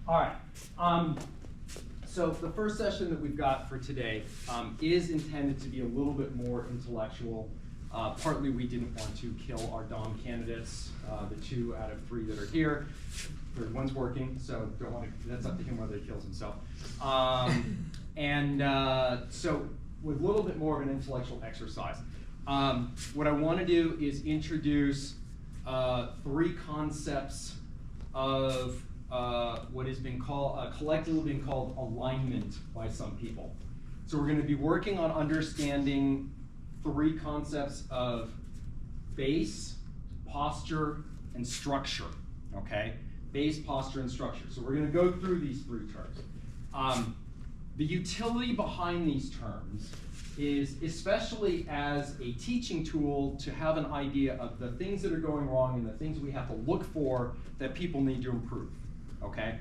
All right. So the first session that we've got for today is intended to be a little bit more intellectual. Partly we didn't want to kill our DOM candidates, the 2 out of 3 that are here. Third one's working, so don't want to, that's up to him whether he kills himself. So with a little bit more of an intellectual exercise. What I want to do is introduce 3 concepts of what has been called, collectively been called alignment by some people. So we're going to be working on understanding 3 concepts of base, posture, and structure, okay? Base, posture, and structure. So we're going to go through these 3 terms. The utility behind these terms is, especially as a teaching tool, to have an idea of the things that are going wrong and the things we have to look for that people need to improve, okay?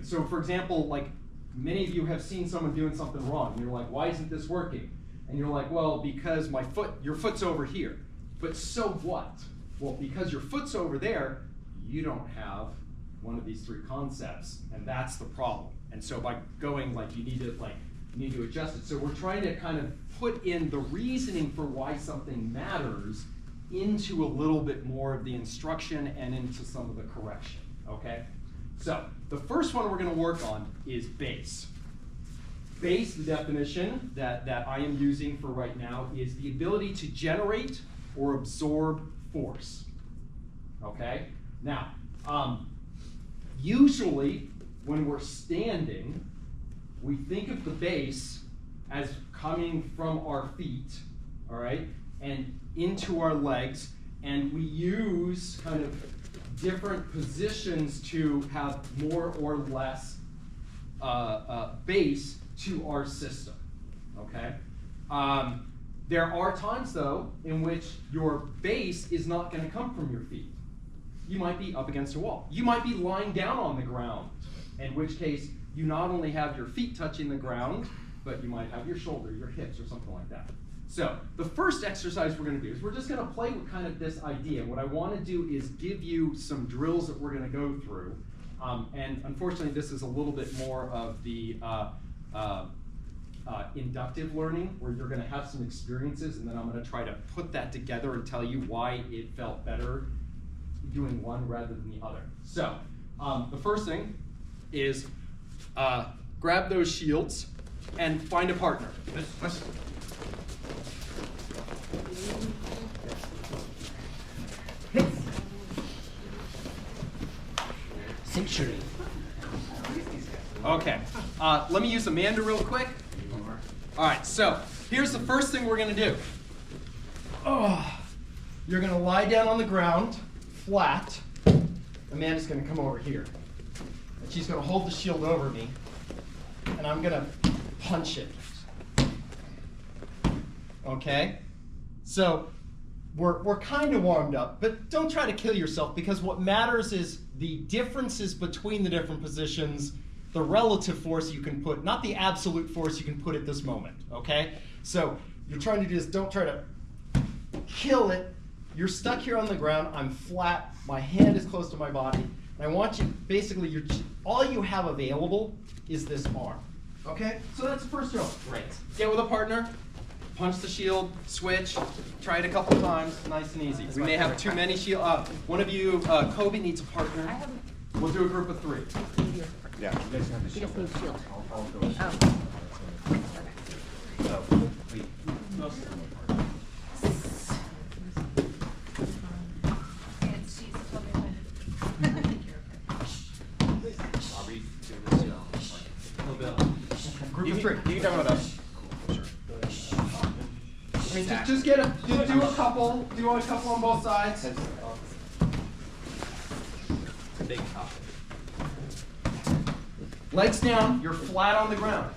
So for example, like many of you have seen someone doing something wrong. You're like, why isn't this working? And you're like, well, because your foot's over here. But so what? Well, because your foot's over there, you don't have one of these 3 concepts, and that's the problem. And so by going like you need to adjust it. So we're trying to kind of put in the reasoning for why something matters into a little bit more of the instruction and into some of the correction, okay? So the first one we're going to work on is base. Base, the definition that I am using for right now, is the ability to generate or absorb force, okay? Now, usually when we're standing, we think of the base as coming from our feet, all right, and into our legs, and we use kind of different positions to have more or less base to our system, okay? There are times, though, in which your base is not going to come from your feet. You might be up against a wall. You might be lying down on the ground, in which case you not only have your feet touching the ground, but you might have your shoulder, your hips, or something like that. So the first exercise we're going to do is we're just going to play with kind of this idea. What I want to do is give you some drills that we're going to go through. And unfortunately, this is a little bit more of the inductive learning, where you're going to have some experiences, and then I'm going to try to put that together and tell you why it felt better doing one rather than the other. So the first thing is grab those shields and find a partner. Century. Okay, let me use Amanda real quick. All right, so here's the first thing we're going to do. You're going to lie down on the ground, flat. Amanda's going to come over here. And she's going to hold the shield over me, and I'm going to punch it. Okay? So we're kind of warmed up, but don't try to kill yourself, because what matters is the differences between the different positions, the relative force you can put, not the absolute force you can put at this moment, okay? So you're trying to do this, don't try to kill it. You're stuck here on the ground, I'm flat, my hand is close to my body, and I want you, basically, all you have available is this arm, okay? So that's the first drill. Great. Get with a partner, punch the shield, switch, try it a couple times, nice and easy. We may have too many shield. One of you, Kobe, needs a partner. I haven't. We'll do a group of 3. Yeah, you guys have the You just need shield. I'll go. Oh. Wait. Group of 3. You can come with us. I mean, just get do a couple on both sides. Big top. Legs down, you're flat on the ground.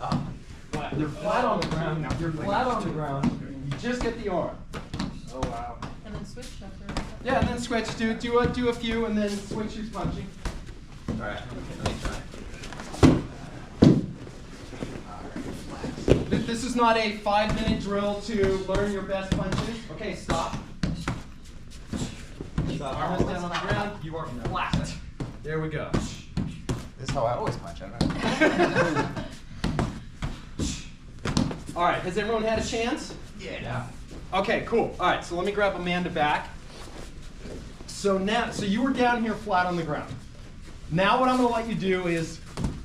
You're flat on the ground. You're flat on the ground. You just get the arm. Oh wow. And then switch after. Yeah, and then switch. Do a few, and then switch who's punching. All right. Let me try. This is not a 5-minute drill to learn your best punches. Okay, stop. Arm is down on the ground. You are flat. There we go. This is how I always punch, I don't know. All right, has everyone had a chance? Yeah. Okay, cool. All right, so let me grab Amanda back. So you were down here flat on the ground. Now what I'm gonna let you do is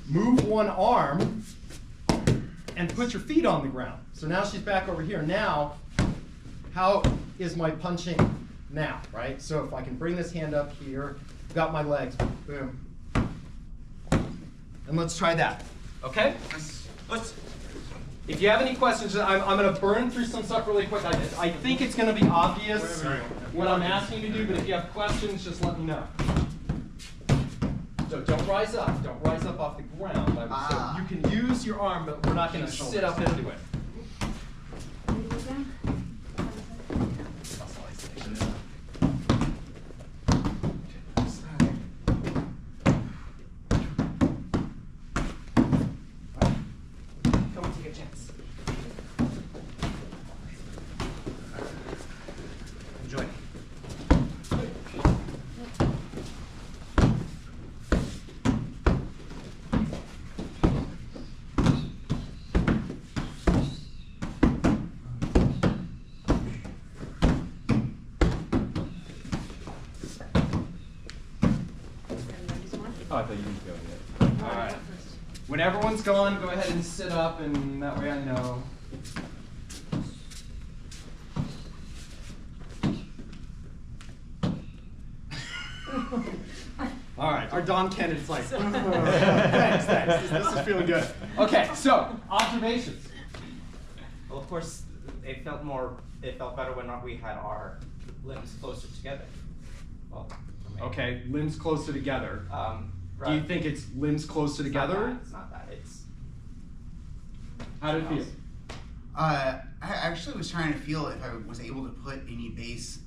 move one arm and put your feet on the ground. So now she's back over here. Now, how is my punching now, right? So if I can bring this hand up here, got my legs, boom. And let's try that, okay? If you have any questions, I'm going to burn through some stuff really quick. I think it's going to be obvious what I'm asking you to do, but if you have questions, just let me know. So don't rise up. Don't rise up off the ground. So you can use your arm, but we're not going to sit up into it. Oh, I thought you didn't go yet. All right. When everyone's gone, go ahead and sit up, and that way I know. All right, our Don Kennedy's like, thanks. This is feeling good. Okay, so observations. Well, of course, it felt better when we had our limbs closer together. Well, for me. Okay, limbs closer together. Do you think it's limbs closer together? It's not that. It's. How did it feel? I actually was trying to feel if I was able to put any base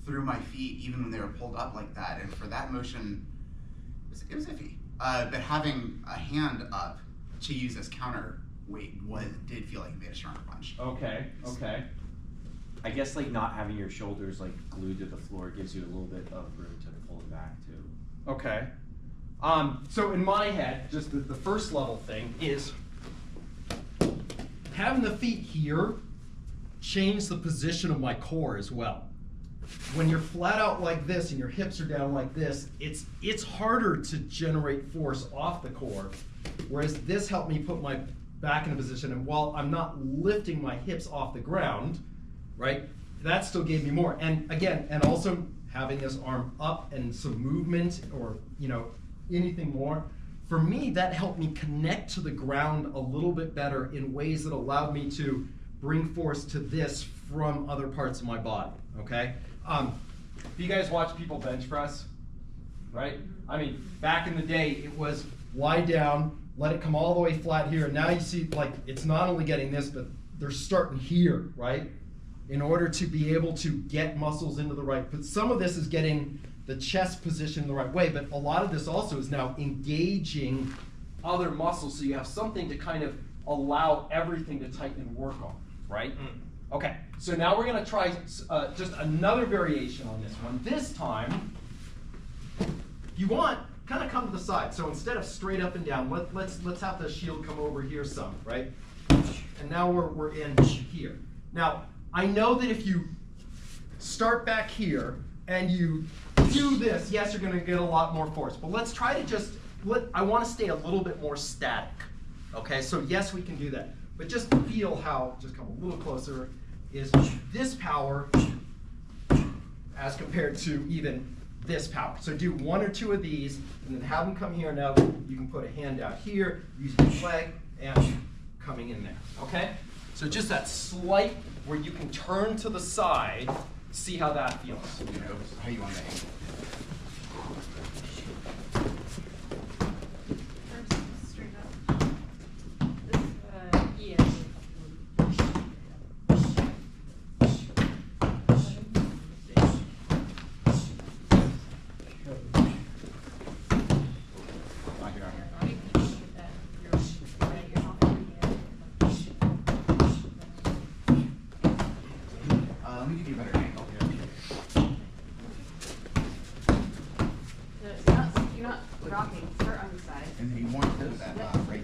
through my feet even when they were pulled up like that, and for that motion, it was iffy. But having a hand up to use as counterweight did feel like it made a stronger punch. Okay. I guess like not having your shoulders like glued to the floor gives you a little bit of room to pull it back too. Okay. So in my head, just the first level thing is having the feet here change the position of my core as well. When you're flat out like this and your hips are down like this, it's harder to generate force off the core, whereas this helped me put my back in a position, and while I'm not lifting my hips off the ground, right, that still gave me more. And again, and also having this arm up and some movement or, anything more, for me, that helped me connect to the ground a little bit better in ways that allowed me to bring force to this from other parts of my body, okay? Do you guys watch people bench press, right? I mean, back in the day, it was lie down, let it come all the way flat here, and now you see, like, it's not only getting this, but they're starting here, right? In order to be able to get muscles into the right, but some of this is getting the chest position the right way, but a lot of this also is now engaging other muscles, so you have something to kind of allow everything to tighten and work on, right? Okay, so now we're gonna try just another variation on this one. This time, if you want, kind of come to the side. So instead of straight up and down, let's have the shield come over here some, right? And now we're in here. Now, I know that if you start back here and you do this, yes, you're gonna get a lot more force, but let's try to I wanna stay a little bit more static, okay? So yes, we can do that, but just feel how, just come a little closer, is this power as compared to even this power. So do one or two of these, and then have them come here. Now you can put a hand out here, using your leg, and coming in there, okay? So just that slight, where you can turn to the side, see how that feels. How you want to angle. First, straight up. This, yeah. Knock it out here. I think you should get that. You're right, you're not gonna get it. Let me give you a better angle here. dropping. Start on the side. And then you want to hold that right,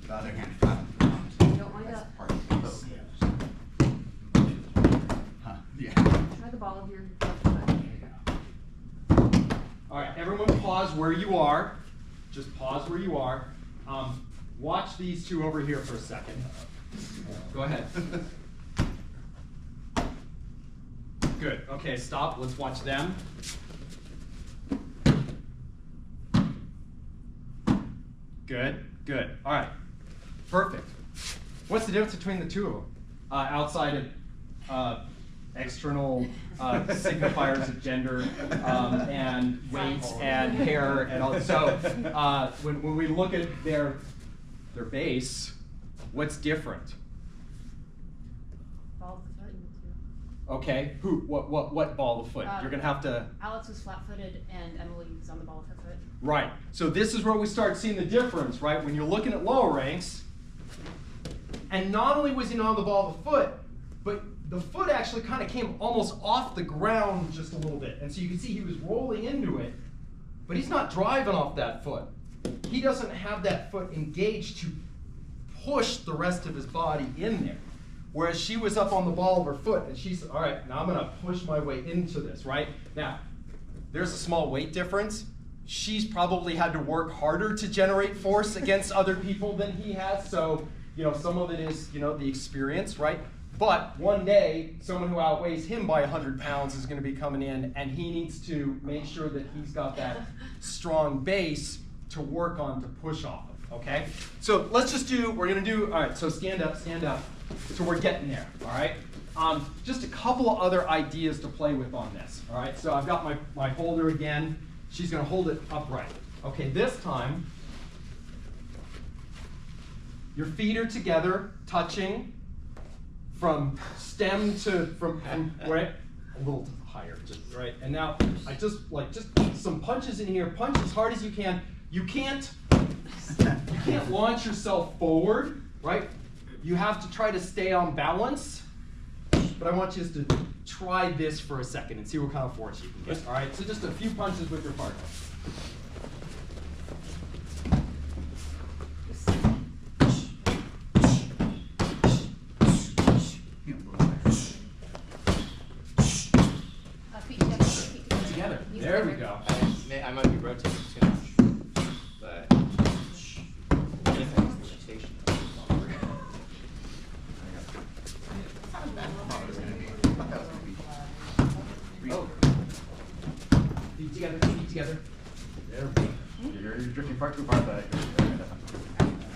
the other hand flat on the ground. You don't want That's to part of the base. Huh, yeah. try the ball of your left foot. All right, everyone pause where you are. Just pause where you are. Watch these two over here for a second. Go ahead. Good. Okay, stop. Let's watch them. Good, good. All right. Perfect. What's the difference between the two of them? Outside of external signifiers of gender and weight and hair and all. So when we look at their base, what's different? Ball of the foot, you two. Okay, what ball of foot? You're gonna have to. Alex was flat-footed and Emily was on the ball of her foot. Right. So this is where we start seeing the difference, right? When you're looking at lower ranks, and not only was he not on the ball of the foot, but the foot actually kind of came almost off the ground just a little bit. And so you can see he was rolling into it, but he's not driving off that foot. He doesn't have that foot engaged to push the rest of his body in there. Whereas she was up on the ball of her foot, and she said, all right, now I'm gonna push my way into this, right? Now, there's a small weight difference. She's probably had to work harder to generate force against other people than he has, so some of it is the experience, right? But one day, someone who outweighs him by 100 pounds is going to be coming in, and he needs to make sure that he's got that strong base to work on to push off of, okay? So let's just we're going to do, all right, so stand up. So we're getting there, all right? Just a couple of other ideas to play with on this, all right? So I've got my holder again. She's going to hold it upright. Okay, this time, your feet are together, touching from stem to, from right, a little higher, just right. And now I just some punches in here. Punch as hard as you can. You can't launch yourself forward, right? You have to try to stay on balance. But I want you to try this for a second and see what kind of force you can get. All right, so just a few punches with your partner. Feet together, feet together. Together. Knees There we together. go. I might be rotating too much, but rotation. Oh. Feet together, feet together. There we go. You're drifting far too far back.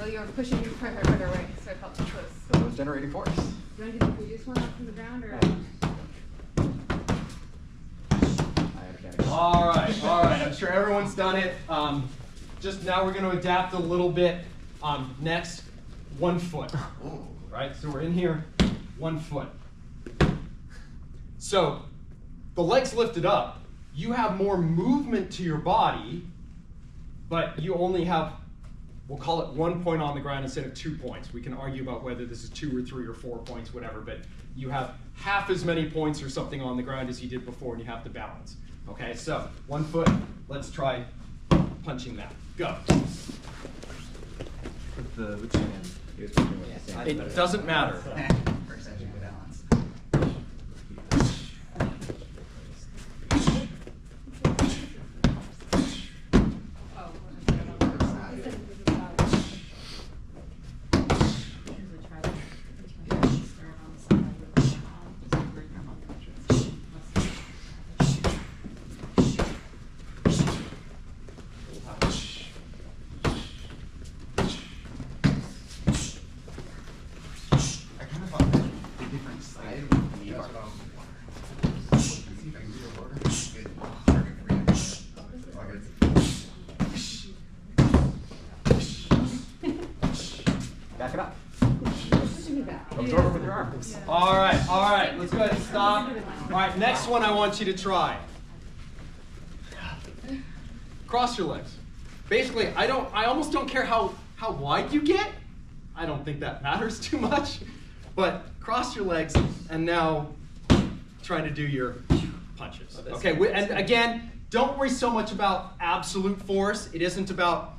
Oh, you're pushing your partner further away, so it helps you twist. So it's generating force. You want to do the previous one up from the ground, or? All right. I'm sure everyone's done it. Just now we're going to adapt a little bit. Next, 1 foot. Right? So we're in here, 1 foot. So the legs lifted up. You have more movement to your body, but you only have, we'll call it 1 point on the ground instead of 2 points. We can argue about whether this is 2 or 3 or 4 points, whatever, but you have half as many points or something on the ground as you did before, and you have to balance. Okay, so 1 foot, let's try punching that. Go. Which hand? He was working with the same. It doesn't matter. First, I should go balance. I kind of thought that the different side would be our Let's see if I can do a order. Good. Target for you. Back it up. Pushing me back. Absorb it with your arms. All right, let's go ahead and stop. All right, next one I want you to try. Cross your legs. Basically, I almost don't care how wide you get. I don't think that matters too much. But cross your legs and now try to do your punches. Okay, and again, don't worry so much about absolute force. It isn't about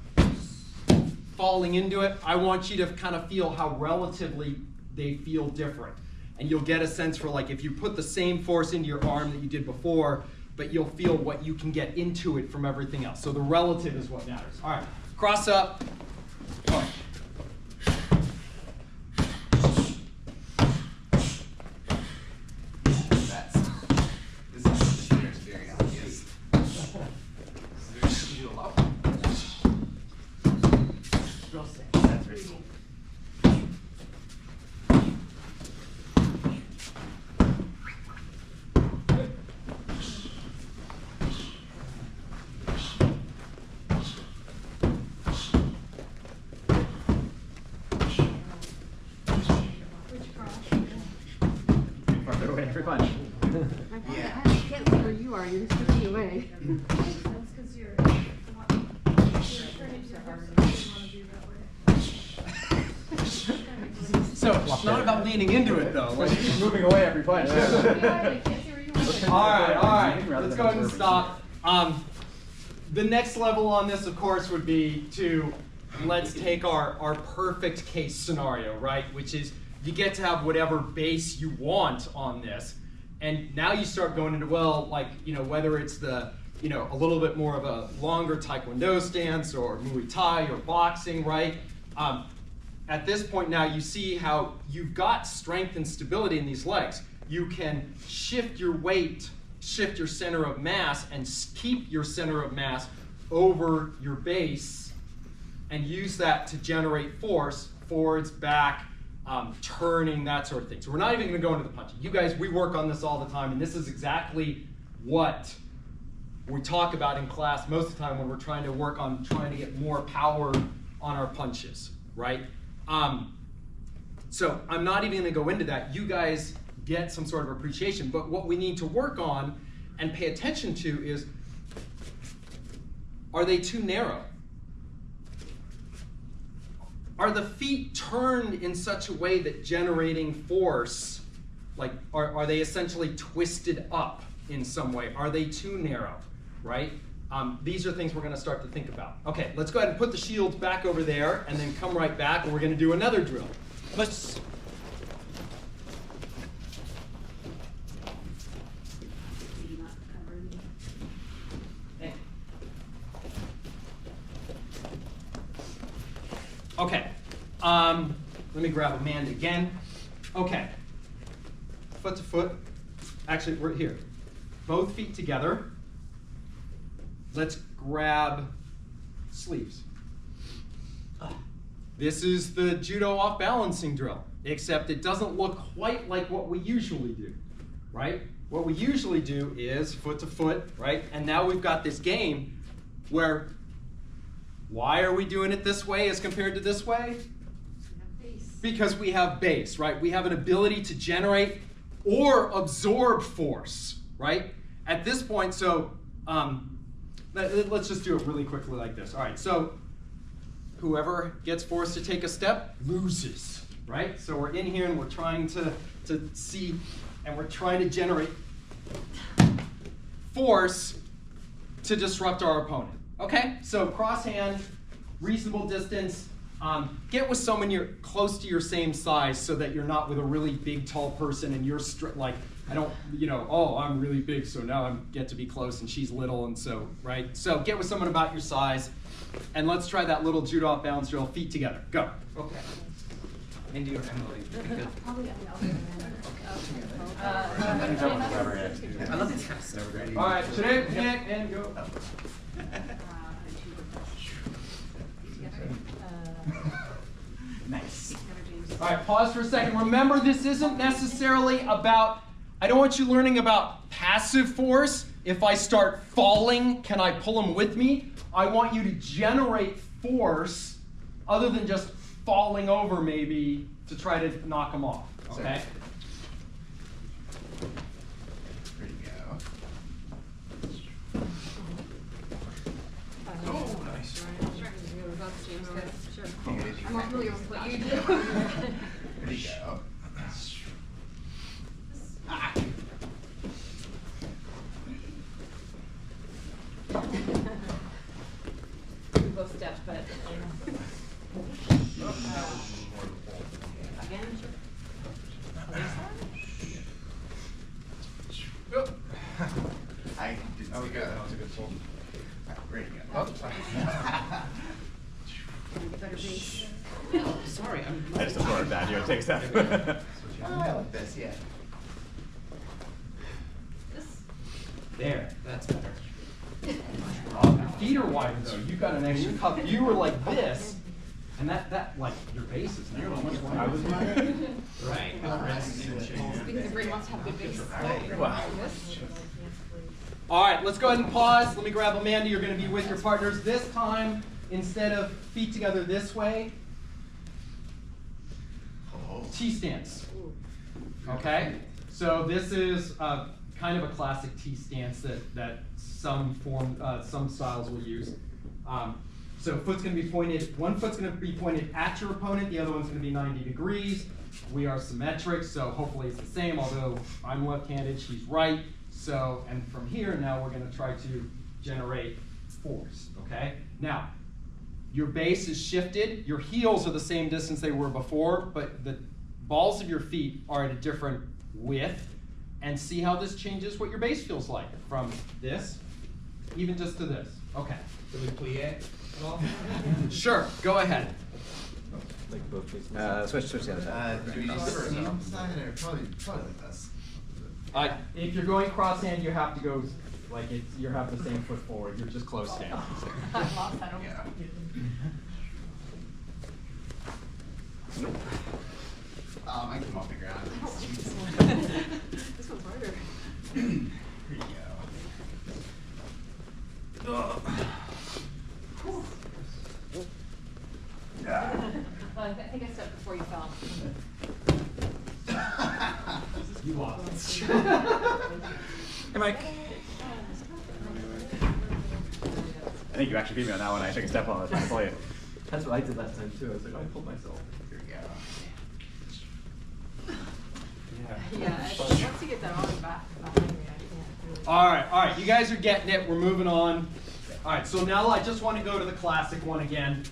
falling into it. I want you to kind of feel how relatively they feel different. And you'll get a sense for, like, if you put the same force into your arm that you did before, but you'll feel what you can get into it from everything else. So the relative is what matters. All right, cross up. Punch. This is very obvious. That's very cool. Which cross? Farther away every punch. Yeah. I can't see where you are. You're just pushing away. That's because you're turning your hips, you want to do that way. So it's not about leaning into it, though. Like, Keep moving away every punch. I can't see where you are. all right. Rather Let's than go ahead and observing. stop. The next level on this, of course, would be to let's take our perfect case scenario, right? Which is you get to have whatever base you want on this, and now you start going into, well, like, you know, whether it's the, you know, a little bit more of a longer Taekwondo stance or Muay Thai or boxing, right? At this point now, you see how you've got strength and stability in these legs. You can shift your weight, shift your center of mass, and keep your center of mass over your base and use that to generate force, forwards, back, turning, that sort of thing. So we're not even gonna go into the punching. You guys, we work on this all the time, and this is exactly what we talk about in class most of the time when we're trying to work on trying to get more power on our punches, right? So I'm not even gonna go into that. You guys get some sort of appreciation, but what we need to work on and pay attention to is, are they too narrow? Are the feet turned in such a way that generating force, like, are they essentially twisted up in some way? Are they too narrow, right? These are things we're gonna start to think about. Okay, let's go ahead and put the shields back over there and then come right back, and we're gonna do another drill. Let's. Okay, let me grab Amanda again. Okay, foot to foot. Actually, we're here. Both feet together. Let's grab sleeves. This is the judo off balancing drill, except it doesn't look quite like what we usually do, right? What we usually do is foot to foot, right? And now we've got this game where, why are we doing it this way as compared to this way? Because we have base, right? We have an ability to generate or absorb force, right? At this point, so let's just do it really quickly like this. All right, so whoever gets forced to take a step loses, right? So we're in here and we're trying to see, and we're trying to generate force to disrupt our opponent. Okay, so cross hand, reasonable distance. Get with someone you're close to your same size so that you're not with a really big, tall person and you're like, I don't, you know, oh, I'm really big, so now I get to be close and she's little, and so, right? So get with someone about your size, and let's try that little judo off balance drill, feet together. Go. Okay. Indy or Emily? Probably I love the test. All right, today, and go. Nice. All right, pause for a second. Remember, this isn't necessarily about, I don't want you learning about passive force. If I start falling, can I pull them with me? I want you to generate force other than just falling over maybe to try to knock them off, okay? There you go. Oh, nice. I'm not familiar with what you do. There you go. Ah. take a step. Like this, yeah. There, that's better. Your feet are wider though. You've got an extra cup. You were like this, and that like your base is now much wider. I was Right. Because the brain wants to have good base. Wow. All right, let's go ahead and pause. Let me grab Amanda. You're going to be with your partners this time. Instead of feet together this way, T-stance. Okay, so this is kind of a classic T-stance that some styles will use. So foot's going to be pointed. One foot's going to be pointed at your opponent. The other one's going to be 90 degrees. We are symmetric, so hopefully it's the same. Although I'm left-handed, she's right. So, and from here now we're going to try to generate force. Okay. Now, your base is shifted. Your heels are the same distance they were before, but the balls of your feet are at a different width. And see how this changes what your base feels like from this, even just to this. Okay. Do we plie at all? Sure, go ahead. Like both faces. Switch to the other side. Do we use the same side or probably like this? If you're going cross-hand, you have to go like you have the same foot forward. You're just close stand. I lost that. Yeah. I came off the ground. This one's harder. Here you go. I think I stepped before you fell. You lost. Hey, Mike. I think you actually beat me on that one. I took a step on it. I was trying to play it. That's what I did last time too. I was like, I pulled myself. Here we go. Yeah, once you get that arm back behind me, I can't really. All right, you guys are getting it. We're moving on. All right, so now I just want to go to the classic one again,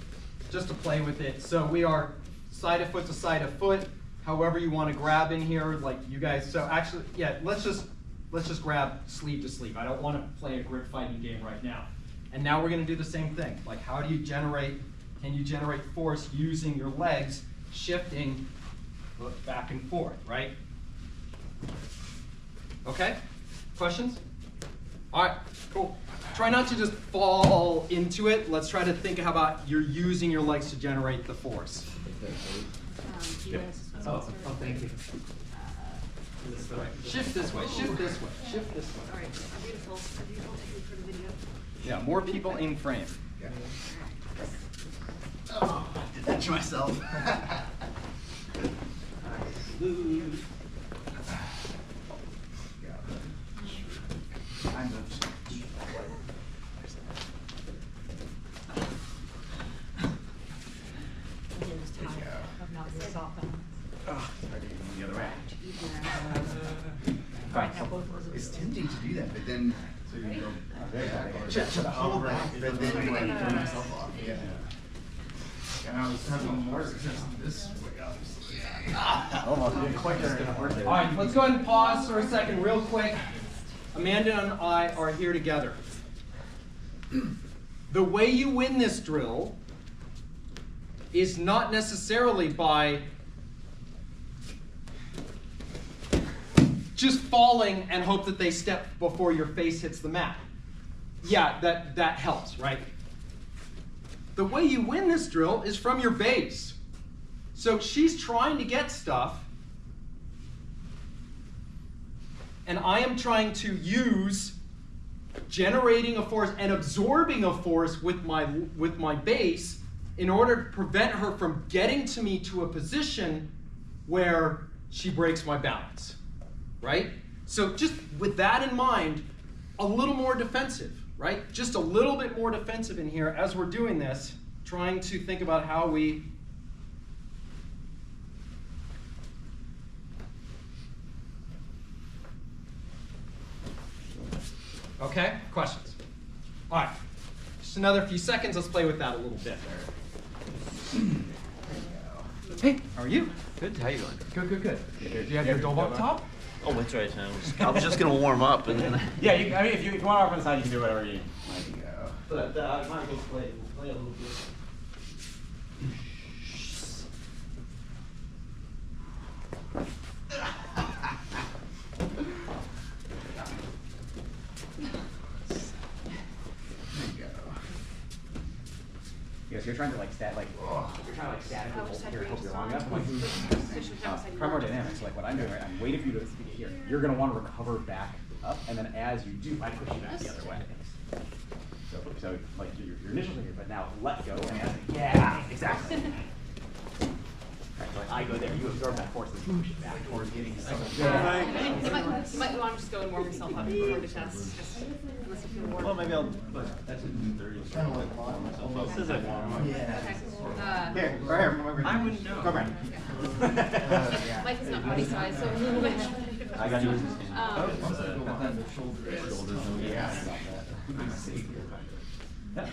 just to play with it. So we are side of foot to side of foot, however you want to grab in here, like you guys. So actually, yeah, let's just grab sleeve to sleeve. I don't want to play a grip fighting game right now. And now we're going to do the same thing. Like, how do you generate? Can you generate force using your legs shifting back and forth, right? Okay, questions? All right, cool. Try not to just fall into it. Let's try to think how about you're using your legs to generate the force. Oh, thank you. Shift this way, shift this way, shift this way. All right, beautiful. Thank you for the video. Yeah, more people in frame. Yeah. Oh, I did that to myself. I'm The other way. It's tempting to do that, but then so you go to pull back, but then like turn myself off. Yeah. And I was having more success this way, obviously. Almost. Didn't quite get it. All right, let's go ahead and pause for a second real quick. Amanda and I are here together. The way you win this drill is not necessarily by just falling and hope that they step before your face hits the mat. Yeah, that helps, right? The way you win this drill is from your base. So she's trying to get stuff, and I am trying to use generating a force and absorbing a force with my base in order to prevent her from getting to me to a position where she breaks my balance, right? So just with that in mind, a little more defensive, right? Just a little bit more defensive in here as we're doing this, trying to think about how we okay, questions? All right, just another few seconds. Let's play with that a little bit. Hey, how are you? Good. How you doing? Good. Do you have your dome up top? Oh, that's right. I was just gonna warm up and then. Yeah, I mean, if you want to off on the side, you can do whatever you. But I might go play. We'll play a little bit. you're trying to like you're trying to like statically hold here and hope you're long enough. I'm like, Like primary dynamics. Like what I'm doing, right? I'm waiting for you to get here. You're gonna want to recover back up, and then as you do, I push you back the other way. So like your initial trigger, but now let go and yeah, exactly. Right, so like I go there, you absorb that force and push it back towards getting some. You might want to just go and warm yourself up before the test, just unless you feel warm. Well, maybe I'll. But that's at 30. Kind of like warm myself up. Says I warm up. Yeah. Okay. Here, right here. I wouldn't know. Come around. Mike is not body size, so a little bit. I got you. Shoulders. Yeah. Yeah.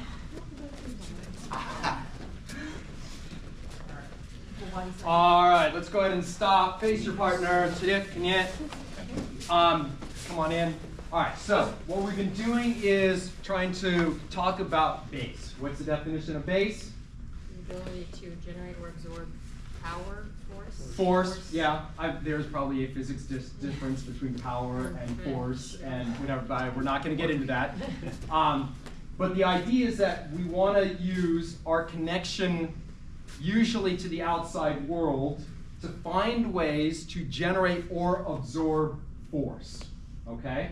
All right, let's go ahead and stop. Face your partner. Come on in. All right, so what we've been doing is trying to talk about base. What's the definition of base? The ability to generate or absorb power, force. Force, yeah. There's probably a physics difference between power and force and whatever, but we're not going to get into that. But the idea is that we want to use our connection usually to the outside world to find ways to generate or absorb force, okay?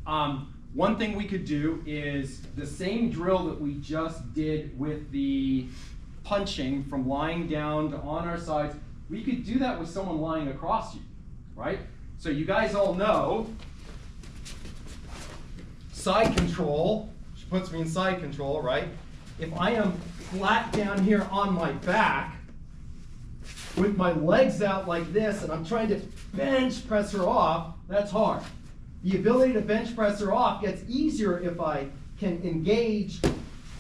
One thing we could do is the same drill that we just did with the punching from lying down to on our sides, we could do that with someone lying across you, right? So you guys all know side control, which puts me in side control, right? If I am flat down here on my back with my legs out like this and I'm trying to bench press her off, that's hard. The ability to bench press her off gets easier if I can engage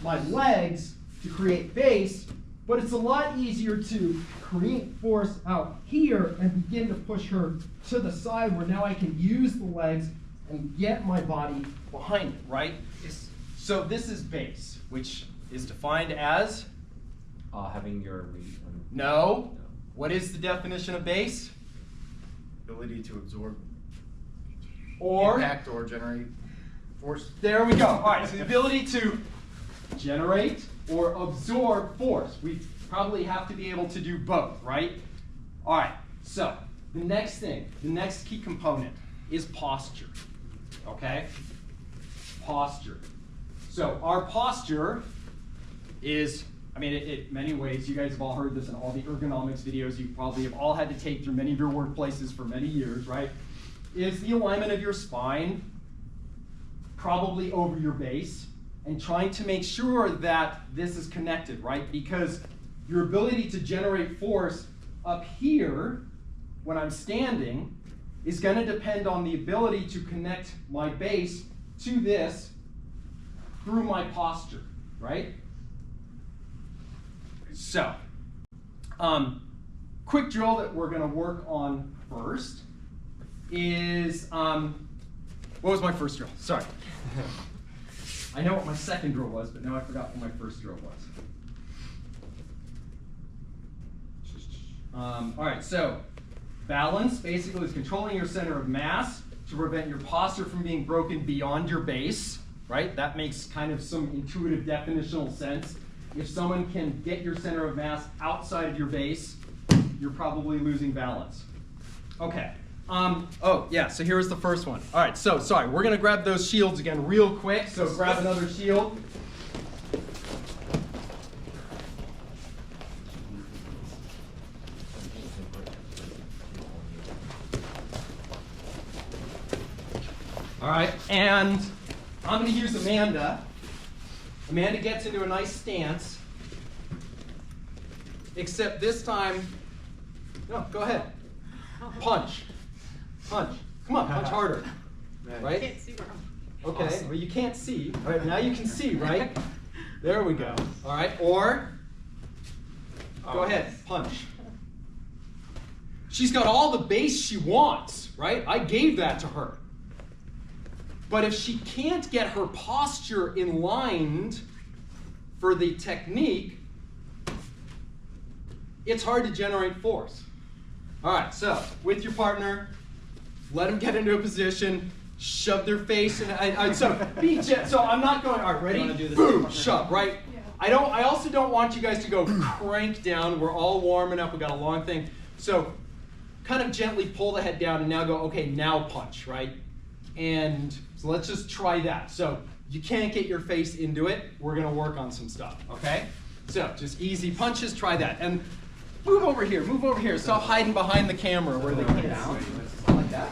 my legs to create base, but it's a lot easier to create force out here and begin to push her to the side where now I can use the legs and get my body behind it, right? So this is base, which is defined as? Having your weight. No. What is the definition of base? Ability to absorb Or? impact or generate force. There we go. All right, so the ability to generate or absorb force. We probably have to be able to do both, right? All right, so the next thing, the next key component is posture, okay? Posture. So our posture is, in many ways, you guys have all heard this in all the ergonomics videos you probably have all had to take through many of your workplaces for many years, right? Is the alignment of your spine probably over your base and trying to make sure that this is connected, right? Because your ability to generate force up here when I'm standing is going to depend on the ability to connect my base to this through my posture, right? So, quick drill that we're going to work on first is, what was my first drill? Sorry. I know what my second drill was, but now I forgot what my first drill was. All right, so balance basically is controlling your center of mass to prevent your posture from being broken beyond your base, right? That makes kind of some intuitive definitional sense. If someone can get your center of mass outside of your base, you're probably losing balance. Okay. Oh, yeah, so here's the first one. All right, so sorry, we're going to grab those shields again real quick. So grab another shield. All right, and I'm going to use Amanda. Amanda gets into a nice stance, except this time, no, go ahead. Punch. Punch. Come on, punch harder. Right? Can't see where I'm. Okay, Awesome. well you can't see. All right, now you can see, right? There we go. All right, or go ahead, punch. She's got all the base she wants, right? I gave that to her. But if she can't get her posture in line for the technique, it's hard to generate force. All right, so with your partner, let them get into a position, shove their face in. So I'm not going. All right, ready? You wanna do this? Boom, shove, right? I also don't want you guys to go crank down. We're all warming up. We got a long thing. So kind of gently pull the head down and now go, okay, now punch, right? And so let's just try that. So you can't get your face into it. We're gonna work on some stuff, okay? So just easy punches, try that. And move over here, move over here. Stop hiding behind the camera where they can't see. Like that.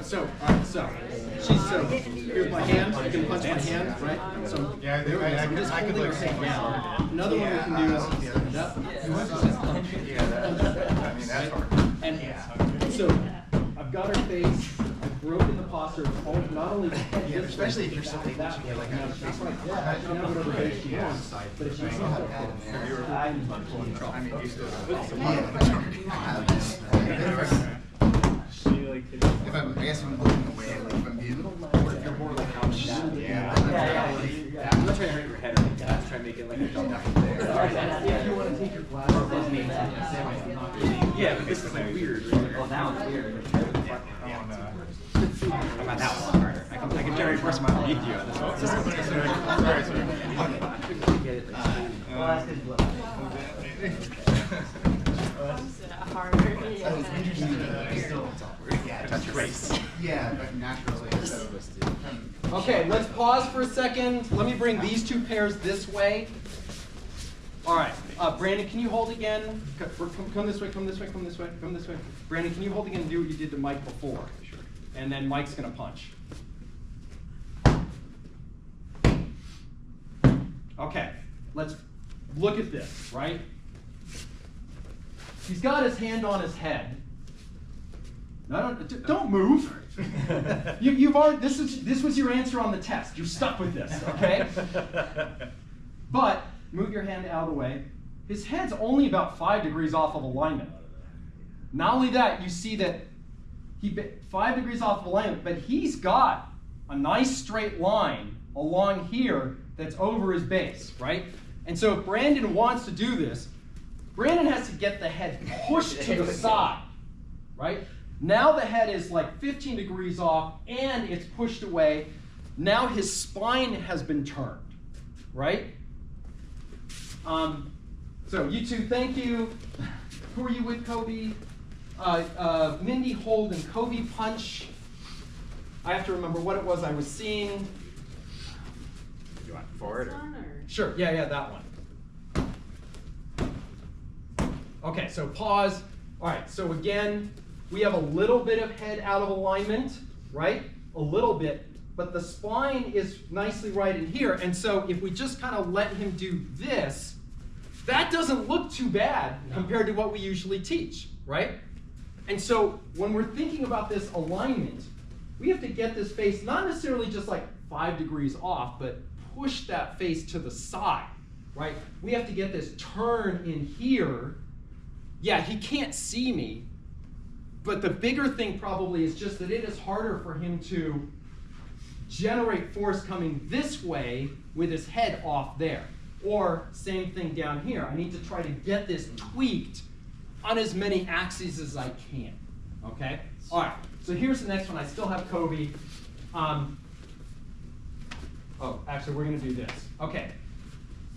So, all right, so here's my hand. I can punch my hand, right? So Yeah, I'm just I could holding her like head down. Another one we can do is stand up. I mean, that's hard. And so I've got her face. I've broken the posture. Not only the head, Yeah, especially if you're so able that to get like now, a that's what I did. Now whatever base she wants. But if she's not I mean, you still. I guess I'm looking away, like if I'm being You're more like how I'm not trying to hurt your head or anything. I'm trying to make it like a jump up there. If you want to take your glasses off, Yeah, but this is like weird. Well, now it's weird. How about that one harder? I can generally press my beat you on this one. yeah, but naturally. Okay, let's pause for a second. Let me bring these two pairs this way. All right, Brandon, can you hold again? Come this way, come this way, come this way, come this way. Brandon, can you hold again and do what you did to Mike before? Sure. And then Mike's gonna punch. Okay, let's look at this, right? He's got his hand on his head. No, don't move. You've already, this was your answer on the test. You're stuck with this, okay? But move your hand out of the way. His head's only about 5 degrees off of alignment. Not only that, you see that 5 degrees off of alignment, but he's got a nice straight line along here that's over his base, right? And so if Brandon wants to do this, Brandon has to get the head pushed to the side, right? Now the head is like 15 degrees off and it's pushed away. Now his spine has been turned, right? So you two, thank you. Who are you with, Kobe? Mindy hold and Kobe punch. I have to remember what it was I was seeing. You want forward? Or? Sure, yeah, that one. Okay, so pause. All right, so again, we have a little bit of head out of alignment, right? A little bit, but the spine is nicely right in here. And so if we just kind of let him do this, that doesn't look too bad compared to what we usually teach, right? And so when we're thinking about this alignment, we have to get this face not necessarily just like 5 degrees off, but push that face to the side, right? We have to get this turn in here. Yeah, he can't see me, but the bigger thing probably is just that it is harder for him to generate force coming this way with his head off there. Or same thing down here. I need to try to get this tweaked on as many axes as I can, okay? All right, so here's the next one. I still have Kobe. Oh, actually, we're gonna do this. Okay,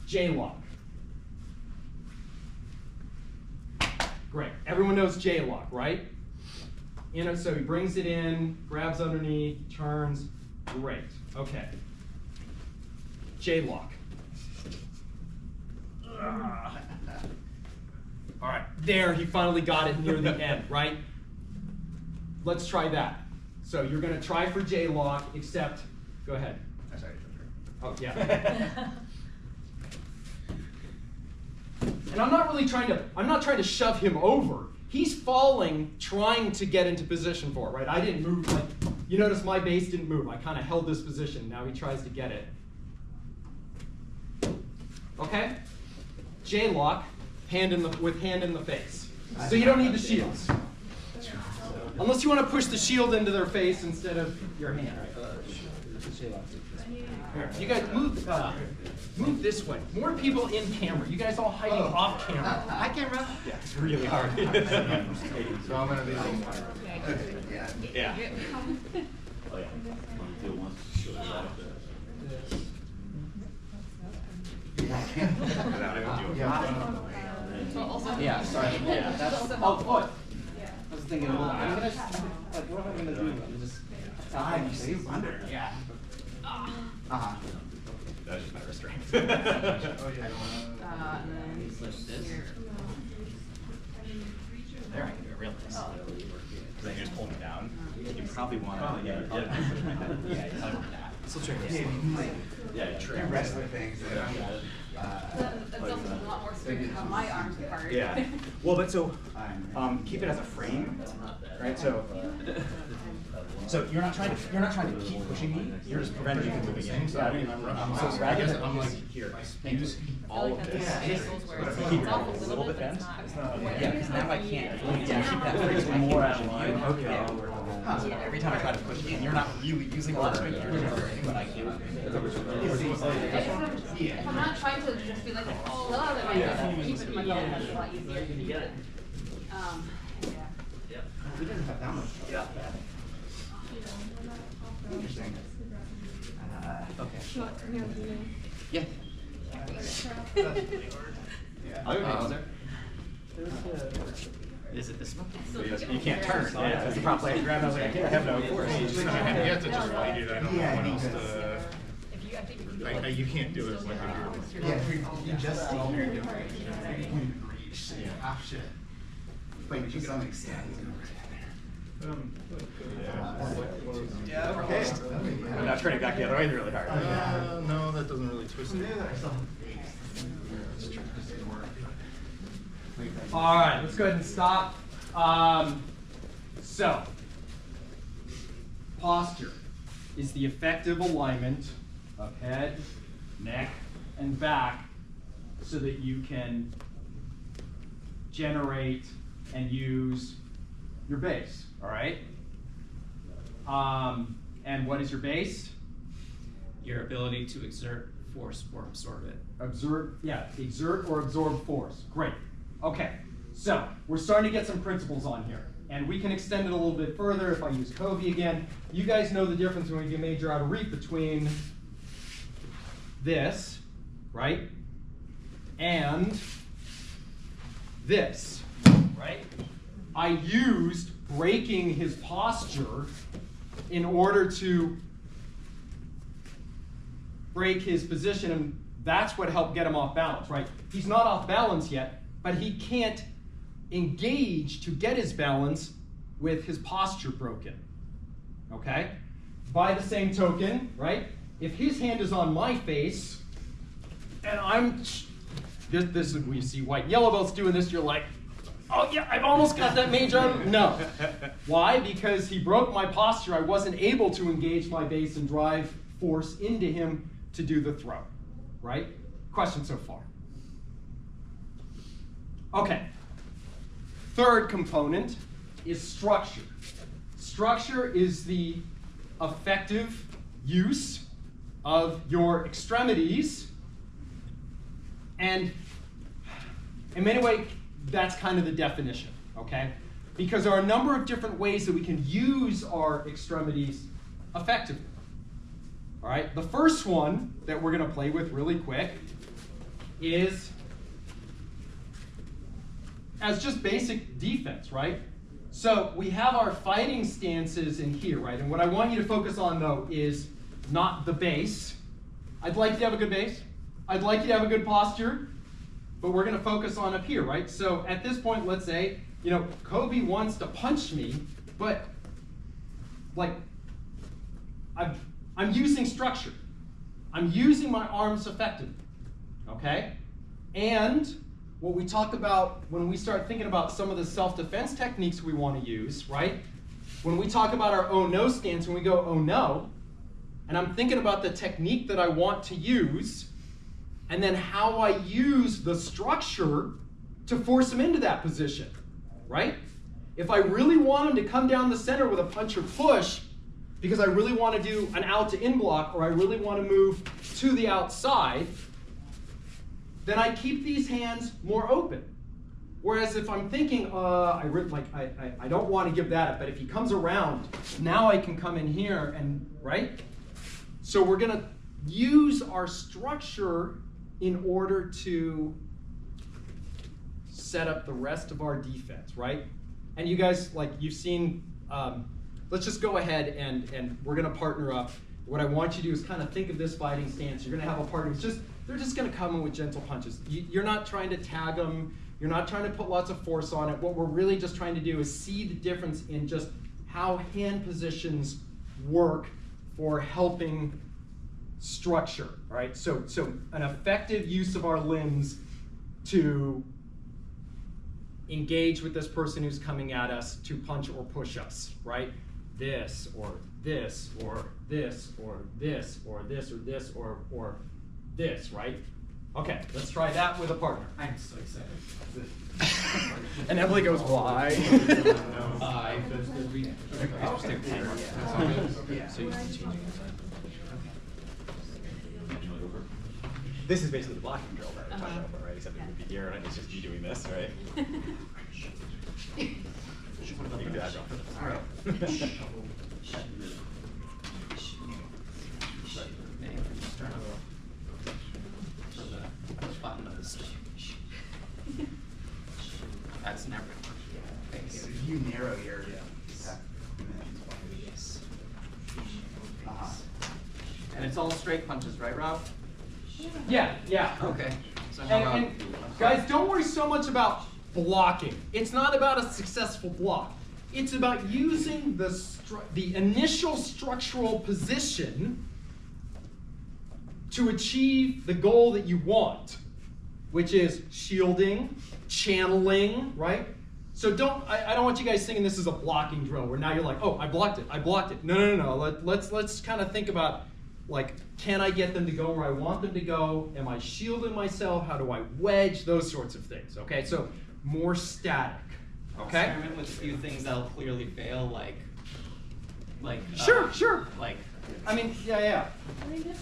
J-lock. Great, everyone knows J-lock, right? You know, so he brings it in, grabs underneath, turns, great, okay. J-lock. All right, there, he finally got it near the end, right? Let's try that. So you're gonna try for J-lock, except, go ahead. Sorry. Oh, yeah. And I'm not trying to shove him over. He's falling, trying to get into position for it, right? I didn't move, like, you notice my base didn't move. I kind of held this position. Now he tries to get it. Okay? J-lock, with hand in the face. So you don't need the shields. Unless you want to push the shield into their face instead of your hand. Here, you guys move this way. More people in camera. You guys all hiding off camera. I can't run. Yeah, it's really hard. So I'm gonna be like, Yeah. Oh, yeah. Want to do one? Show it right up there. Yeah, sorry. Yeah, that's. Oh, what? I was thinking, well, I'm gonna. Like, what am I gonna do? I'm just. You see under. Yeah. Uh-huh. That's just my restraint. And then here. There, I can do it real nice. Then you just pull me down. You probably want to. Yeah, Still trying to yeah, wrestling things. That's also a lot more scary to have my arms apart. Yeah. Well, but so, keep it as a frame, right? So you're not trying to keep pushing me. You're just preventing me from moving in. So rather than I'm like, here, use all of this. Keep it a little bit bent. Yeah, because now I can't. Yeah, keep that frame more out of line. Okay. So every time I try to push in, you're not really using a lot of strength. You're doing everything that I can. If I'm not trying to just be like, oh, then I just keep it in my belly. That's a lot easier. We didn't have that much. Yeah. Interesting. Okay. Yeah. I'll go next, sir. Is it this one? You can't turn. Yeah, that's the problem. I grabbed. I was like, I have no force. You have to just fight it. I don't know what else to. You can't do it like you're doing. Yeah, you just stay here and do it. Yeah. Shit. But to some extent. Yeah, Okay. I'm not turning back the other way really hard. No, that doesn't really twist it. All right, let's go ahead and stop. So, posture is the effective alignment of head, neck, and back so that you can generate and use your base, all right? And what is your base? Your ability to exert force or absorb it. Exert or absorb force. Great. Okay, so we're starting to get some principles on here. And we can extend it a little bit further if I use Kobe again. You guys know the difference when we do major outer reap between this, right, and this, right? I used breaking his posture in order to break his position, and that's what helped get him off balance, right? He's not off balance yet, but he can't engage to get his balance with his posture broken, okay? By the same token, right, if his hand is on my face, and this is when you see white and yellow belts doing this, you're like, oh yeah, I've almost got that major. No. Why? Because he broke my posture. I wasn't able to engage my base and drive force into him to do the throw, right? Question so far? Okay. Third component is structure. Structure is the effective use of your extremities, and in many ways, that's kind of the definition, okay? Because there are a number of different ways that we can use our extremities effectively. All right, the first one that we're going to play with really quick is as just basic defense, right? So we have our fighting stances in here, right? And what I want you to focus on, though, is not the base. I'd like you to have a good base. I'd like you to have a good posture. But we're going to focus on up here, right? So at this point, let's say, Kobe wants to punch me, but like I'm using structure. I'm using my arms effectively, okay? And what we talk about when we start thinking about some of the self-defense techniques we want to use, right? When we talk about our oh no stance, when we go oh no, and I'm thinking about the technique that I want to use, and then how I use the structure to force him into that position, right? If I really want him to come down the center with a punch or push, because I really want to do an out to in block, or I really want to move to the outside, then I keep these hands more open. Whereas if I'm thinking, I don't want to give that up, but if he comes around, now I can come in here and, right? So we're going to use our structure in order to set up the rest of our defense, right? And you guys, like you've seen, let's just go ahead and we're gonna partner up. What I want you to do is kind of think of this fighting stance. You're gonna have a partner who's they're just gonna come in with gentle punches. You're not trying to tag them. You're not trying to put lots of force on it. What we're really just trying to do is see the difference in just how hand positions work for helping structure, right? So an effective use of our limbs to engage with this person who's coming at us to punch or push us, right? This, or this, or this, or this, or this, or this, or this, right? Okay, let's try that with a partner. I'm so excited. And Emily goes, why? So you're changing it. This is basically the blocking drill that we're talking about, right? Except it would be here, and it's just you doing this, right? You can do that drill. All right. That's never. If you narrow your And it's all straight punches, right, Rob? Yeah. Okay. So how about And guys, don't worry so much about blocking. It's not about a successful block. It's about using the initial structural position to achieve the goal that you want, which is shielding, channeling, right? So I don't want you guys thinking this is a blocking drill where now you're like, oh, I blocked it. No. Let's kind of think about, like, can I get them to go where I want them to go? Am I shielding myself? How do I wedge? Those sorts of things, okay? So more static, okay? Experiment with a few things that'll clearly fail, like. Sure. Like. I mean, yeah. I mean, this.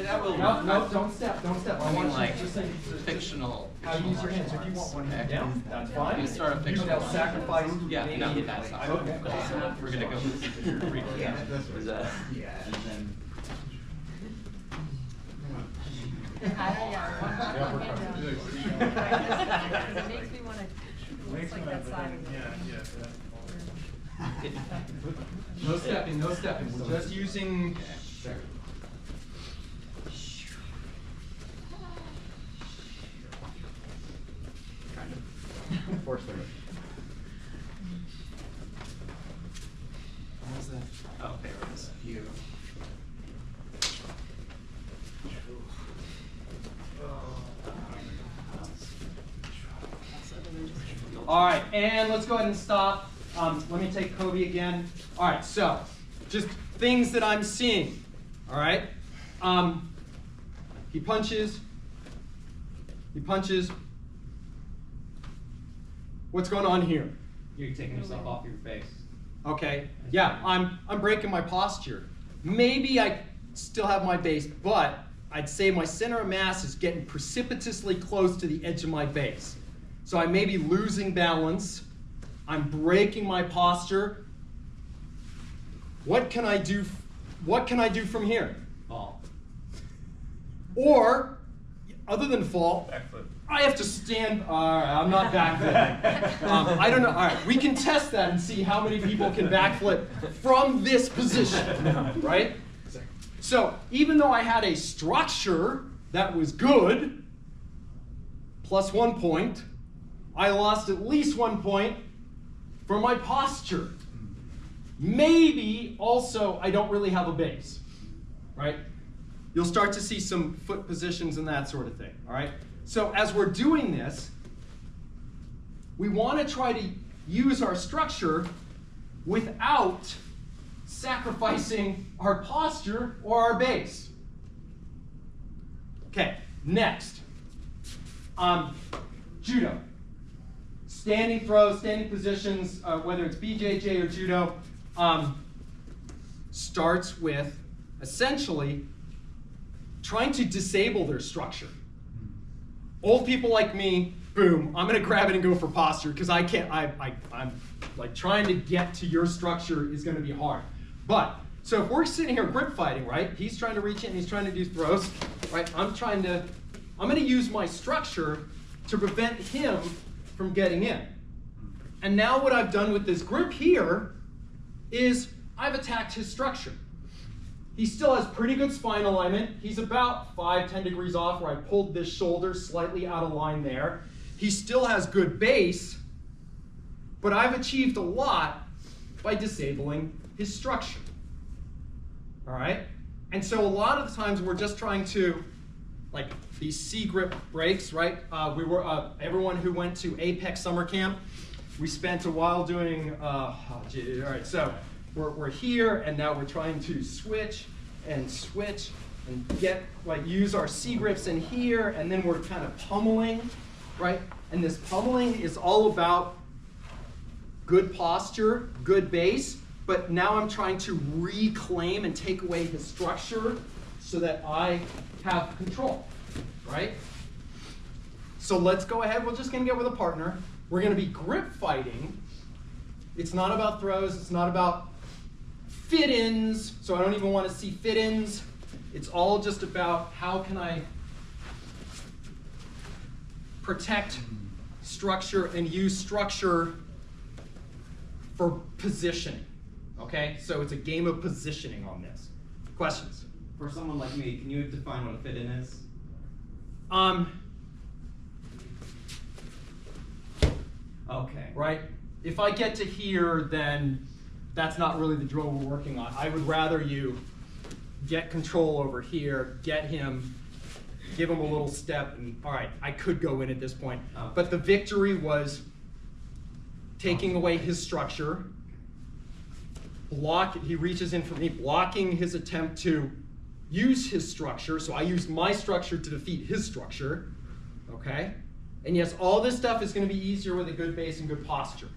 That will. No, don't step. I want you like to just think fictional. how you use your hands. If you want one hand down, that's fine. You start a You fictional. shall sacrifice. Yeah, maybe no, if that's I- not. Okay. We're gonna go with three. Yeah. Is that? Yeah. And then. One hand down. Because it makes me want to, looks like that side of it. No stepping. We're just using. Force limit. What was that? Oh, there it is. You. All right, and let's go ahead and stop. Let me take Kobe again. All right, so just things that I'm seeing. All right, he punches. What's going on here? You're taking yourself off your face. Okay, yeah, I'm breaking my posture. Maybe I still have my base, but I'd say my center of mass is getting precipitously close to the edge of my base. So I may be losing balance. I'm breaking my posture. What can I do? What can I do from here? Fall. Or, other than fall, Backflip. I have to stand. All right, I'm not backflipping. I don't know. All right, we can test that and see how many people can backflip from this position, right? So even though I had a structure that was good, plus 1 point, I lost at least 1 point for my posture. Maybe also I don't really have a base, right? You'll start to see some foot positions and that sort of thing, all right? So as we're doing this, we want to try to use our structure without sacrificing our posture or our base. Okay, next. Judo. Standing throws, standing positions, whether it's BJJ or judo, starts with essentially trying to disable their structure. Old people like me, boom, I'm gonna grab it and go for posture because I can't, I'm like trying to get to your structure is gonna be hard. But, so if we're sitting here grip fighting, right? He's trying to reach in, he's trying to do throws, right? I'm trying to I'm going to use my structure to prevent him from getting in. And now what I've done with this grip here is I've attacked his structure. He still has pretty good spine alignment. He's about 5-10 degrees off where I pulled this shoulder slightly out of line there. He still has good base, but I've achieved a lot by disabling his structure. All right? And so a lot of the times we're just trying to, like these C grip breaks, right? Everyone who went to Apex Summer Camp, we spent a while doing, all right, so we're here and now we're trying to switch and get, like use our C grips in here, and then we're kind of pummeling, right? And this pummeling is all about good posture, good base, but now I'm trying to reclaim and take away his structure so that I have control, right? So let's go ahead, we're just gonna get with a partner. We're gonna be grip fighting. It's not about throws, it's not about fit-ins, so I don't even wanna see fit-ins. It's all just about how can I protect structure and use structure for positioning, okay? So it's a game of positioning on this. Questions? For someone like me, can you define what a fit-in is? Okay. Right? If I get to here, then that's not really the drill we're working on. I would rather you get control over here, get him, give him a little step, and all right, I could go in at this point. Okay. But the victory was taking away his structure, he reaches in for me, blocking his attempt to use his structure, so I used my structure to defeat his structure, okay? And yes, all this stuff is gonna be easier with a good base and good posture.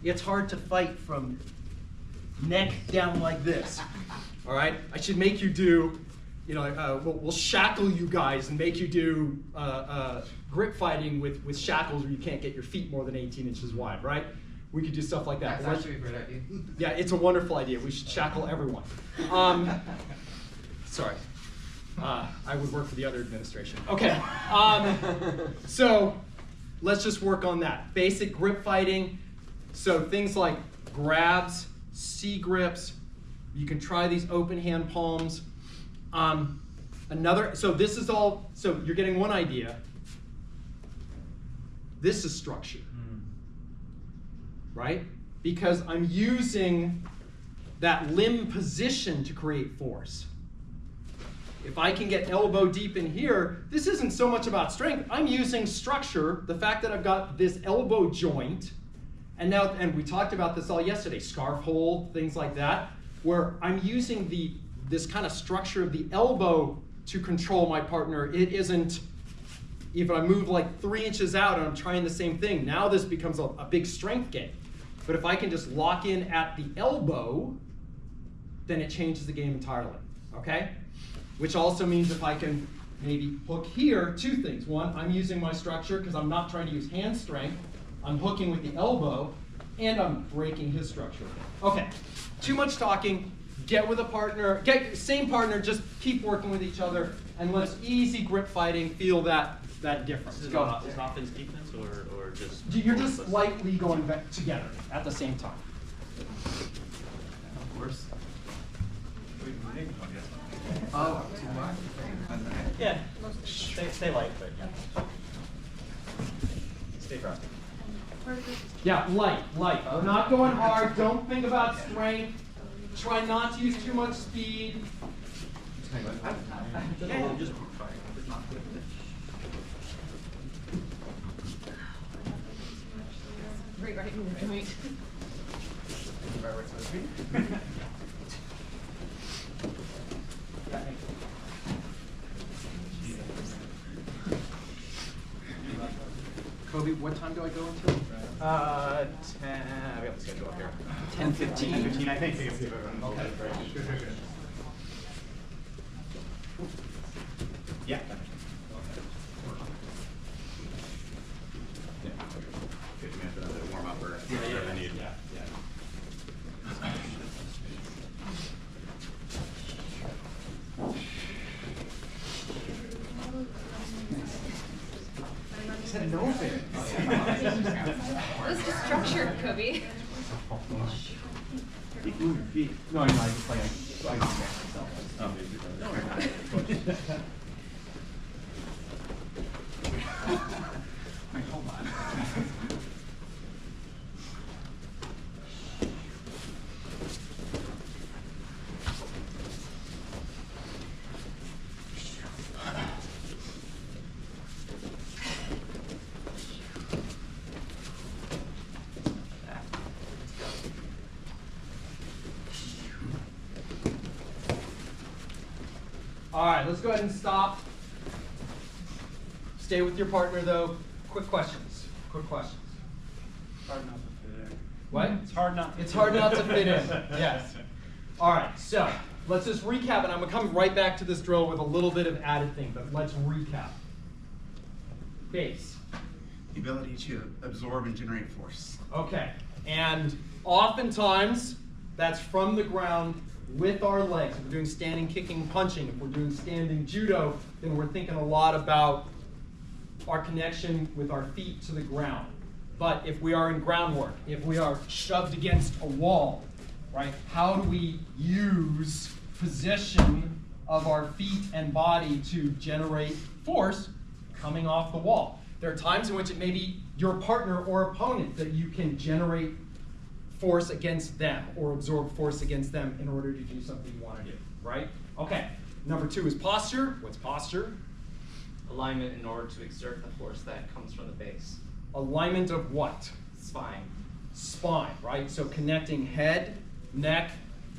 It's hard to fight from neck down like this, all right? I should make you do, we'll shackle you guys and make you do grip fighting with shackles where you can't get your feet more than 18 inches wide, right? We could do stuff like that. That's actually a great idea. Yeah, it's a wonderful idea. We should shackle everyone. Sorry. I would work for the other administration. Okay. So let's just work on that. Basic grip fighting. So things like grabs, C grips. You can try these open hand palms. So this is all, so you're getting one idea. This is structure, right? Because I'm using that limb position to create force. If I can get elbow deep in here, this isn't so much about strength. I'm using structure, the fact that I've got this elbow joint, and we talked about this all yesterday, scarf hold, things like that, where I'm using this kind of structure of the elbow to control my partner. It isn't, if I move like 3 inches out and I'm trying the same thing, now this becomes a big strength game. But if I can just lock in at the elbow, then it changes the game entirely, okay? Which also means if I can maybe hook here, two things. One, I'm using my structure because I'm not trying to use hand strength. I'm hooking with the elbow, and I'm breaking his structure. Okay, too much talking. Get with a partner, same partner, just keep working with each other, and let's easy grip fighting, feel that difference. Is it offense, defense, or just? You're just lightly going back together at the same time. Of course. Oh, too much? Yeah. Stay light, but stay frosty. Yeah, light. We're not going hard. Don't think about strength. Try not to use too much speed. Just Right in the joint. Kobe, what time do I go until? 10, we have the schedule up here. 10:15. 10:15, I think. Okay. Good. Yeah. Yeah. 50 minutes for them to warm up or whatever they need. Yeah. Kobe. You can move your feet. No, I just like, I just myself. Wait, hold on. All right, let's go ahead and stop. Stay with your partner though. Quick questions. Quick questions. Hard not to fit in. What? It's hard not. It's hard not to fit in. Yes. All right, so let's just recap, and I'm gonna come right back to this drill with a little bit of added thing, but let's recap. Base. The ability to absorb and generate force. Okay, and oftentimes that's from the ground with our legs. If we're doing standing, kicking, punching, if we're doing standing judo, then we're thinking a lot about our connection with our feet to the ground. But if we are in groundwork, if we are shoved against a wall, right, how do we use position of our feet and body to generate force coming off the wall? There are times in which it may be your partner or opponent that you can generate force against them or absorb force against them in order to do something you want to do, right? Okay, number 2 is posture. What's posture? Alignment in order to exert the force that comes from the base. Alignment of what? Spine. Spine, right? So connecting head, neck,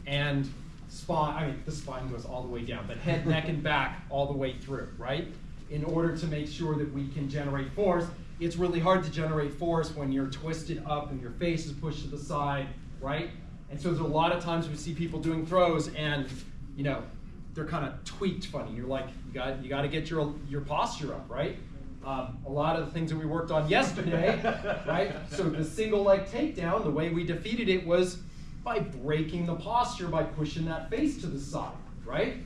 and spine. I mean, the spine goes all the way down, but head, neck, and back all the way through, right? In order to make sure that we can generate force. It's really hard to generate force when you're twisted up and your face is pushed to the side, right? And so there's a lot of times we see people doing throws and, you know, they're kind of tweaked funny. You're like, you got to get your posture up, right? A lot of the things that we worked on yesterday, right? So the single leg takedown, the way we defeated it was by breaking the posture, by pushing that face to the side, right?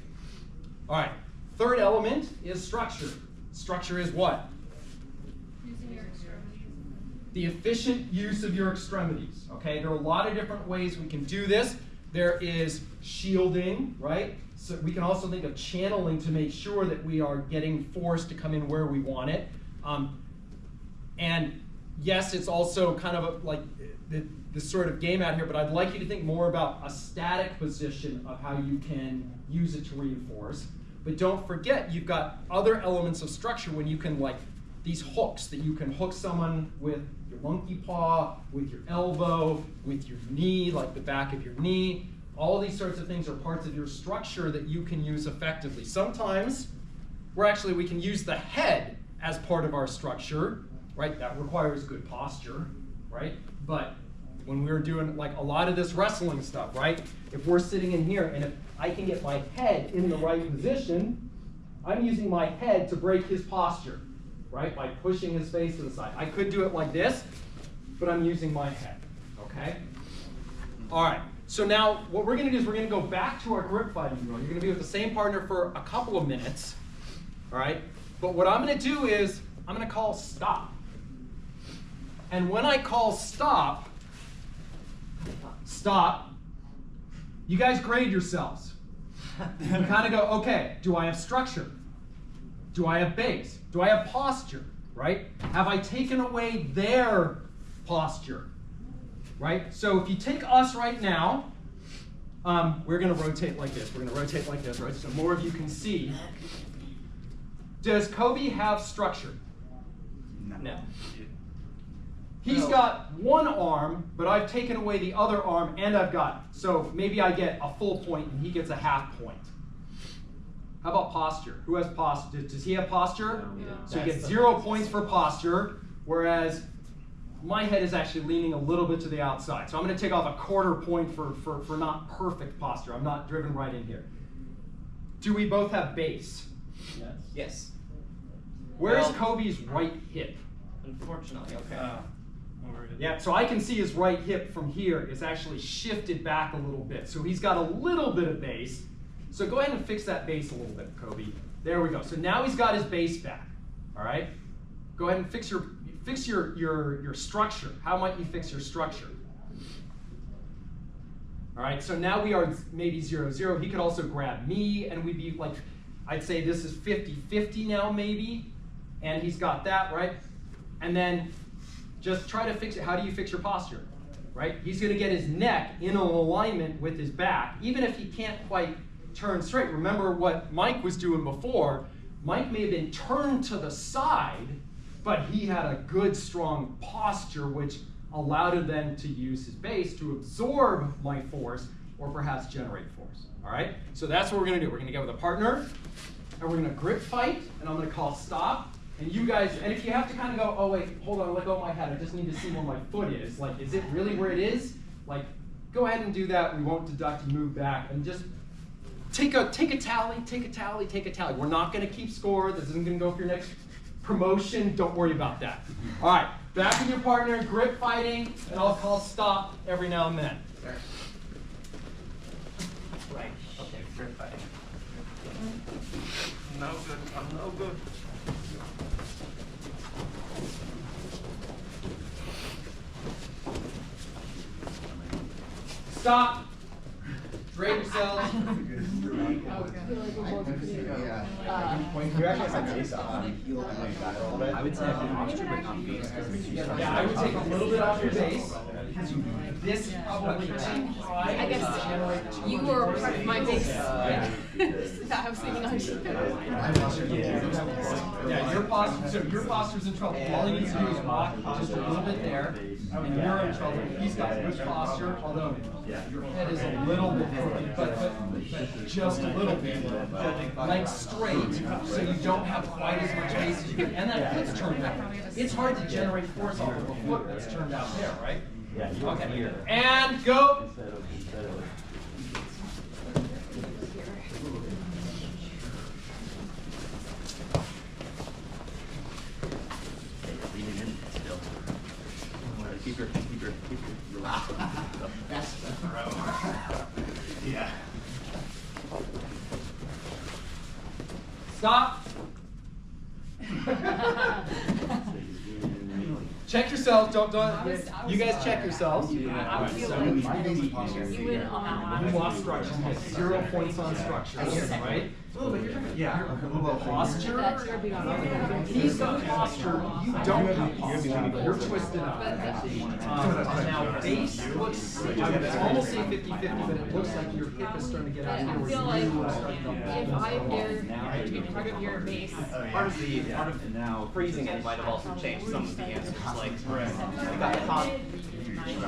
All right, third element is structure. Structure is what? Using your extremities. The efficient use of your extremities, okay? There are a lot of different ways we can do this. There is shielding, right? So we can also think of channeling to make sure that we are getting force to come in where we want it. And yes, it's also kind of like this sort of game out here, but I'd like you to think more about a static position of how you can use it to reinforce. But don't forget, you've got other elements of structure when you can, like, these hooks that you can hook someone with your monkey paw, with your elbow, with your knee, like the back of your knee. All of these sorts of things are parts of your structure that you can use effectively. Sometimes we can use the head as part of our structure, right? That requires good posture, right? But when we're doing like a lot of this wrestling stuff, right? If we're sitting in here and if I can get my head in the right position, I'm using my head to break his posture, right? By pushing his face to the side. I could do it like this, but I'm using my head, okay? All right, so now what we're gonna do is we're gonna go back to our grip fighting drill. You're gonna be with the same partner for a couple of minutes, all right? But what I'm gonna do is I'm gonna call stop. And when I call stop, you guys grade yourselves. You kind of go, okay, do I have structure? Do I have base? Do I have posture, right? Have I taken away their posture, right? So if you take us right now, we're gonna rotate like this. We're gonna rotate like this, right? So more of you can see. Does Kobe have structure? No. He's got one arm, but I've taken away the other arm and I've got, so maybe I get a full point and he gets a half point. How about posture? Who has posture? Does he have posture? No. So he gets 0 points for posture, whereas my head is actually leaning a little bit to the outside. So I'm going to take off a quarter point for not perfect posture. I'm not driven right in here. Do we both have base? Yes. Yes. Where's Well- Kobe's right hip? Unfortunately, okay. Over it. Yeah, so I can see his right hip from here is actually shifted back a little bit. So he's got a little bit of base. So go ahead and fix that base a little bit, Kobe. There we go. So now he's got his base back, all right? Go ahead and fix fix your structure. How might you fix your structure? All right, so now we are maybe 0-0. He could also grab me, and we'd be like, I'd say this is 50-50 now maybe, and he's got that, right? And then just try to fix it. How do you fix your posture, right? He's gonna get his neck in alignment with his back, even if he can't quite turn straight. Remember what Mike was doing before. Mike may have been turned to the side, but he had a good, strong posture, which allowed him then to use his base to absorb my force or perhaps generate force. All right? So that's what we're going to do. We're going to get with a partner, and we're going to grip fight, and I'm going to call stop. And you guys, and if you have to kind of go, oh wait, hold on, let go of my head. I just need to see where my foot is. Like, is it really where it is? Like, go ahead and do that. We won't deduct and move back. And just take a tally, take a tally, take a tally. We're not going to keep score. This isn't going to go for your next promotion. Don't worry about that. All right, back with your partner, grip fighting, and I'll call stop every now and then. Right. Okay, grip fighting. No good. I'm no good. Stop. Grade yourselves. You actually have to base on heel and lean back a little bit. I would say I can posture, but not base. Yeah, I would take a little bit off your base. This is probably too high. I guess you were part of my base. I was thinking on you. Yeah, your posture. So your posture's in trouble. All you need to do is walk just a little bit there, and you're in trouble. He's got good posture, although your head is a little bit crooked, but just a little bit. Legs straight, so you don't have quite as much base as you can. And that foot's turned out. It's hard to generate force off of a foot that's turned out there, right? Yeah, you Okay. here. And go. Instead of Leaning in still. Keep your That's the throw. Yeah. Stop. Check yourselves. Don't. You guys check yourselves. You lost structure. You get 0 points on structure, right? Yeah. Posture. He's got posture. You don't have posture. You're twisted up. Now base looks. I would almost say 50-50, but it looks like your hip is starting to get out I here. feel like if I'm there to be part of your base, Part of now freezing it might have also changed some of the answers. Like, we got in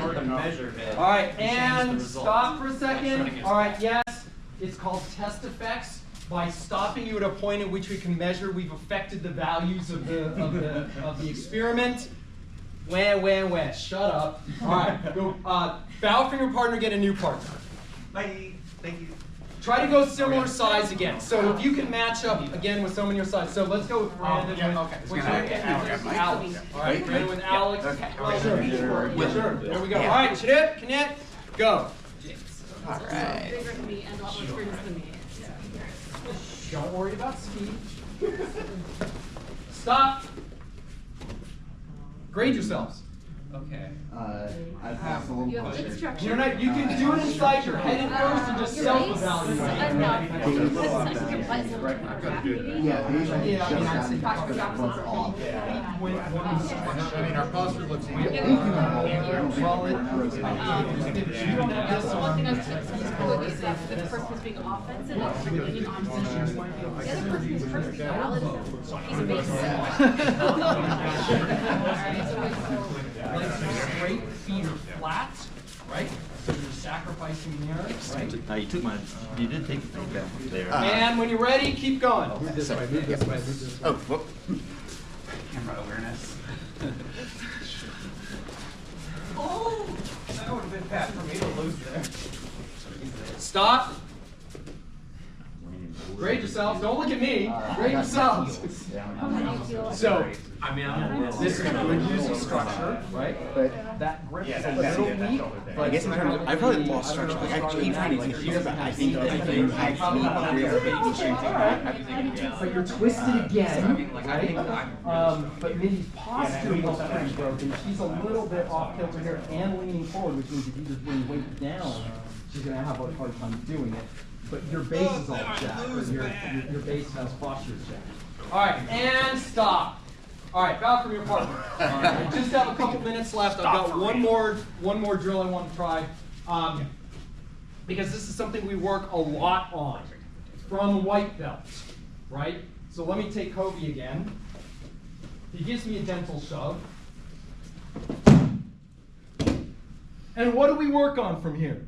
order to measure it. All right, we changed the and result. stop for a second. Running All right, yes, it's called test effects. By stopping you at a point at which we can measure, we've affected the values of the experiment. Wah. Shut up. All right, go. Bow for your partner. Get a new partner. Bye. Thank you. Try to go similar size again. So if you can match up again with someone your size. So let's go with Brandon. Alex. All right, Brandon with Alex. Okay. Well, sure. There we go. All right, Chidip, connect, go. All right. bigger than me and a lot more experience than me. Don't worry about speed. Stop. Grade yourselves. Okay. I passed a little You have push. good structure. You can do it inside your head at first and just self-evaluate. Yeah, these are Yeah, I mean, I'd say both off. I mean, our posture looks weird. Well, you don't have this One thing on. I've said is that the person who's being offensive is leaning on position. The other person who's perfectly valid, he's a base. Legs are straight, feet are flat, right? So you're sacrificing there, right? You took my. You did take the back there. And when you're ready, keep going. Move this way, move this way, move this way. Oh, whoop. Camera awareness. Oh, that would have been bad for me to lose there. Stop. Grade yourselves. Don't look at me. Grade yourselves. So I mean, This is good use of structure, right? But that grip is a little weak. I guess in terms of, I probably lost structure. Like, I keep trying to confuse, but I think I But you're twisted again, right? But Mindy's posture was pretty broken. She's a little bit off kilter here and leaning forward, which means if you just bring weight down, she's gonna have a hard time doing it. But your base is all jacked. Your base has posture jacked. All right, and stop. All right, bow from your partner. I just have a couple minutes left. I've got one more drill I want to try, because this is something we work a lot on from white belts, right? So let me take Kobe again. He gives me a gentle shove. And what do we work on from here?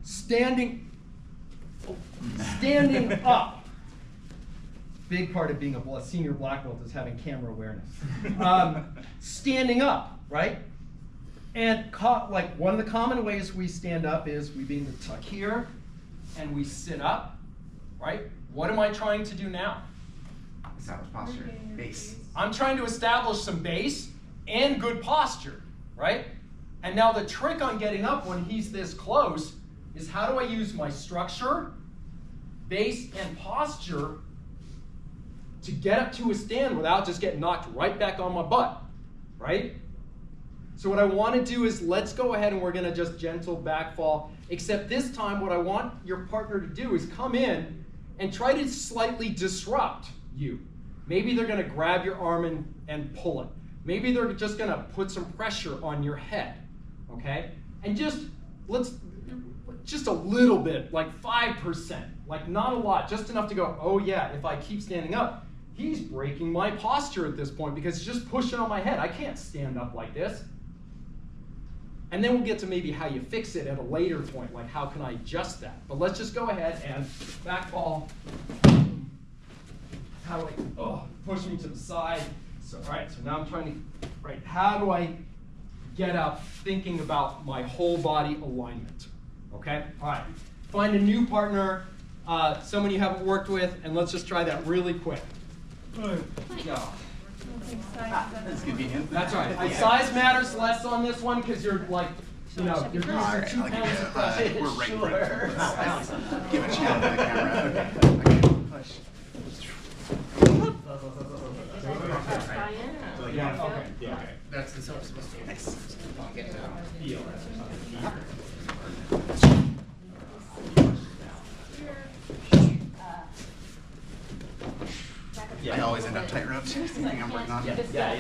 Standing up. Big part of being a senior black belt is having camera awareness. Standing up, right? And like one of the common ways we stand up is we begin to tuck here and we sit up, right? What am I trying to do now? establish posture, base. I'm trying to establish some base and good posture, right? And now the trick on getting up when he's this close is how do I use my structure, base, and posture to get up to a stand without just getting knocked right back on my butt, right? So what I want to do is let's go ahead and we're going to just gentle back fall, except this time what I want your partner to do is come in and try to slightly disrupt you. Maybe they're going to grab your arm and pull it. Maybe they're just going to put some pressure on your head, okay? And just a little bit, like 5%, like not a lot, just enough to go, oh yeah, if I keep standing up, he's breaking my posture at this point because he's just pushing on my head. I can't stand up like this. And then we'll get to maybe how you fix it at a later point, like how can I adjust that? But let's just go ahead and back fall. How do I, push me to the side. So, all right, so now I'm trying to, right, how do I get up thinking about my whole body alignment? Okay, all right. Find a new partner, someone you haven't worked with, and let's just try that really quick. That's convenient. That's right. Size matters less on this one because you're like, you know, you're using 2 pounds of pressure. We're right for give a channel to the camera. Okay. Push. Yeah, okay. Yeah, okay. That's the supposed to be. Nice. Get it out. Feel. I always end up tight ropes. Thinking I'm working on it. Yeah.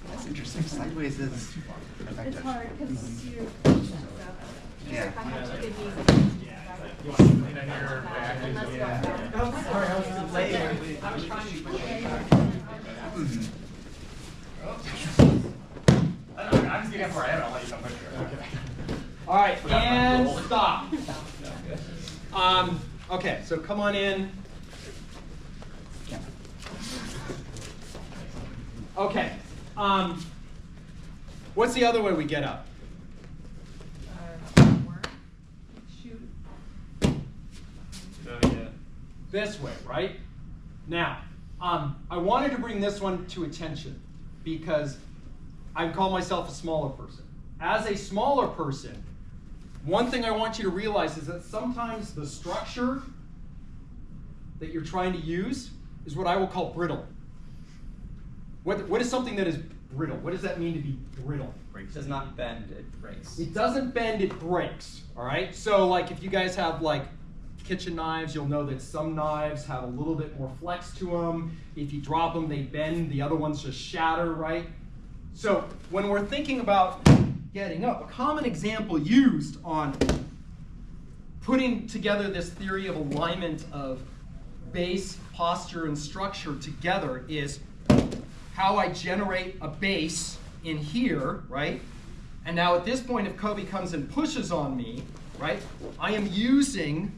That's interesting. Sideways is effective. It's hard because you're Yeah. You want to lean on your back? Sorry, I was just late. I was trying to push it. I'm just getting for I'll let you come push her. Okay. All right, and stop. Okay, so come on in. Okay. What's the other way we get up? shoot. Oh, yeah. This way, right? Now, I wanted to bring this one to attention because I call myself a smaller person. As a smaller person, one thing I want you to realize is that sometimes the structure that you're trying to use is what I will call brittle. What is something that is brittle? What does that mean to be brittle? It does not bend, it breaks. It doesn't bend, it breaks, all right? So like if you guys have like kitchen knives, you'll know that some knives have a little bit more flex to them. If you drop them, they bend, the other ones just shatter, right? So when we're thinking about getting up, a common example used on putting together this theory of alignment of base, posture, and structure together is how I generate a base in here, right? And now at this point, if Kobe comes and pushes on me, right, I am using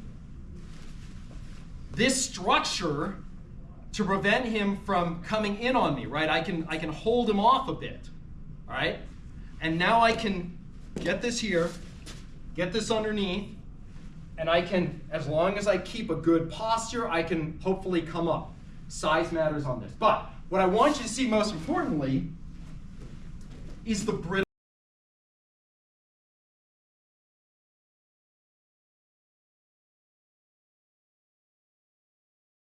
this structure to prevent him from coming in on me, right? I can hold him off a bit, all right? And now I can get this here, get this underneath, And I can, as long as I keep a good posture, I can hopefully come up. Size matters on this. But what I want you to see most importantly is the brittle.